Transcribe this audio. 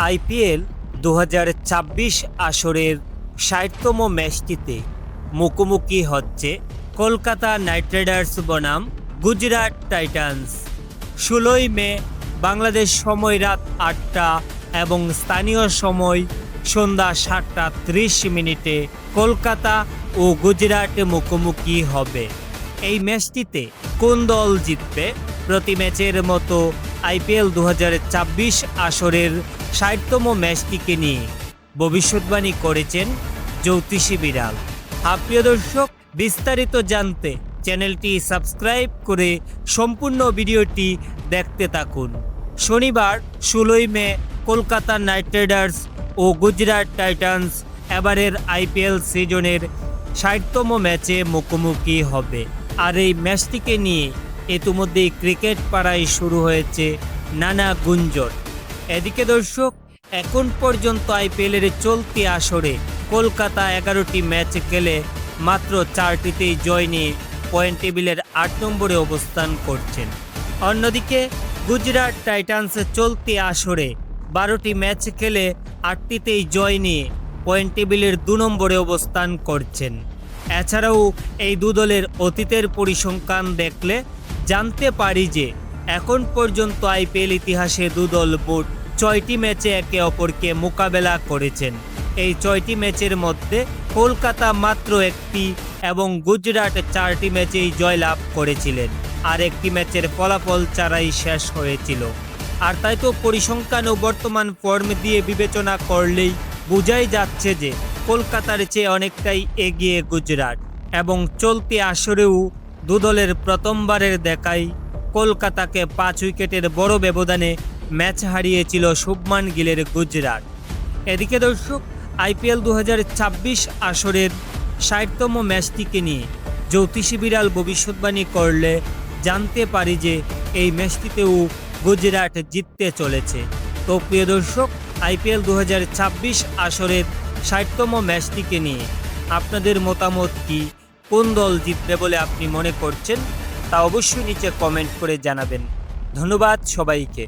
IPL ২০২৬ আসরের ৬০তম ম্যাচটিতে মুখোমুখি হচ্ছে কলকাতা নাইট রাইডার্স বনাম গুজরাট টাইটান্স। ১৬ই মে বাংলাদেশ সময় রাত ৮টা এবং স্থানীয় সময় সন্ধ্যা ৭টা ৩০ কলকাতা ও গুজরাট মুখোমুখি হবে। এই ম্যাচটিতে কোন দল জিতবে? প্রতি ম্যাচের মতো আইপিএল ২০২৬ আসরের ৬০তম ম্যাচটিকে নিয়ে ভবিষ্যৎবাণী করেছেন জ্যোতিষী বিড়াল। প্রিয় দর্শক, বিস্তারিত জানতে চ্যানেলটি সাবস্ক্রাইব করে সম্পূর্ণ ভিডিওটি দেখতে থাকুন। শনিবার ১৬ই মে কলকাতা নাইট রাইডার্স ও গুজরাট টাইটান্স এবারের আইপিএল সিজনের ৬০তম ম্যাচে মুখোমুখি হবে। আর এই ম্যাচটিকে নিয়ে ইতিমধ্যেই ক্রিকেট পাড়ায় শুরু হয়েছে নানা গুঞ্জন। এদিকে দর্শক, এখন পর্যন্ত আইপিএলের চলতি আসরে কলকাতা ১১টি ম্যাচ খেলে মাত্র ৪টিতেই জয় নিয়ে পয়েন্ট টেবিলের ৮ নম্বরে অবস্থান করছেন। অন্যদিকে গুজরাট টাইটান্স চলতি আসরে ১২টি ম্যাচ খেলে ৮টিতেই জয় নিয়ে পয়েন্ট টেবিলের ২ নম্বরে অবস্থান করছেন। এছাড়াও এই দু দলের অতীতের পরিসংখ্যান দেখলে জানতে পারি যে এখন পর্যন্ত আইপিএল ইতিহাসে দু দল মোট ৬টি ম্যাচে একে অপরকে মোকাবেলা করেছেন। এই ৬টি ম্যাচের মধ্যে কলকাতা মাত্র একটি এবং গুজরাট ৪টি ম্যাচেই জয়লাভ করেছিলেন, আর একটি ম্যাচের ফলাফল ছাড়াই শেষ হয়েছিল। আর তাই তো পরিসংখ্যান ও বর্তমান ফর্ম দিয়ে বিবেচনা করলেই বোঝাই যাচ্ছে যে কলকাতার চেয়ে অনেকটাই এগিয়ে গুজরাট, এবং চলতি আসরেও দু দলের প্রথমবারের দেখাই কলকাতাকে ৫ উইকেটের বড় ব্যবধানে ম্যাচ হারিয়েছিল শুভমান গিলের গুজরাট। এদিকে দর্শক, আইপিএল ২০২৬ আসরের ৬০তম ম্যাচটিকে নিয়ে জ্যোতিষী বিড়াল ভবিষ্যৎবাণী করলে জানতে পারি যে এই ম্যাচটিতেও গুজরাট জিততে চলেছে। তো প্রিয় দর্শক, আইপিএল ২০২৬ আসরের ৬০তম ম্যাচটিকে নিয়ে আপনাদের মতামত কি? কোন দল জিতবে বলে আপনি মনে করছেন তা অবশ্যই নিচে কমেন্ট করে জানাবেন। ধন্যবাদ সবাইকে।